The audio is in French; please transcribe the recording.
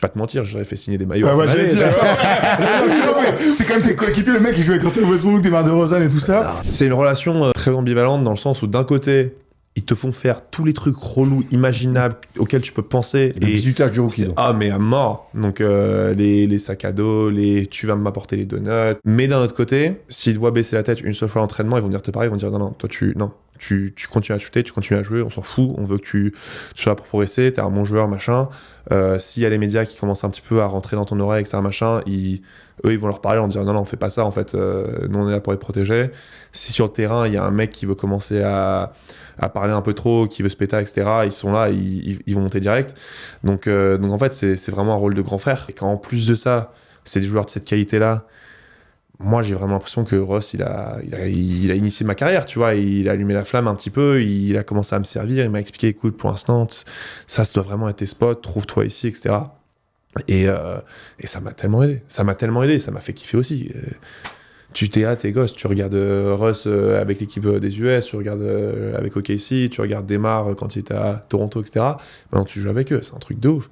vais pas te mentir, j'aurais fait signer des maillots. Ouais, j'allais dire, c'est quand même tes coéquipiers, le mec il joue avec Russell Westbrook, DeMar DeRozan et tout ça. C'est une relation très ambivalente dans le sens où d'un côté, ils te font faire tous les trucs relous imaginables auxquels tu peux penser. Le bisutage du rookie. Ah, mais à mort. Donc, les sacs à dos, tu vas m'apporter les donuts. Mais d'un autre côté, s'ils te voient baisser la tête une seule fois à l'entraînement, ils vont venir te parler, ils vont dire non, toi, tu continues à shooter, tu continues à jouer, on s'en fout, on veut que tu sois là pour progresser, t'es un bon joueur, machin. S'il y a les médias qui commencent un petit peu à rentrer dans ton oreille, etc., machin, eux, ils vont leur parler en disant non, on fait pas ça, en fait, nous, on est là pour les protéger. Si sur le terrain, il y a un mec qui veut commencer à parler un peu trop, qui veut se péter, etc., ils sont là, ils vont monter direct. Donc en fait, c'est vraiment un rôle de grand frère. Et quand en plus de ça, c'est des joueurs de cette qualité-là, moi, j'ai vraiment l'impression que Russ, il a initié ma carrière, tu vois. Il a allumé la flamme un petit peu, il a commencé à me servir, il m'a expliqué, écoute, pour l'instant, ça doit vraiment être tes spots, trouve-toi ici, etc. Et ça m'a tellement aidé. Ça m'a fait kiffer aussi. Tu t'es là, t'es gosse, tu regardes Russ avec l'équipe des US, tu regardes avec OKC, tu regardes DeMar quand il était à Toronto, etc. Maintenant, tu joues avec eux, c'est un truc de ouf.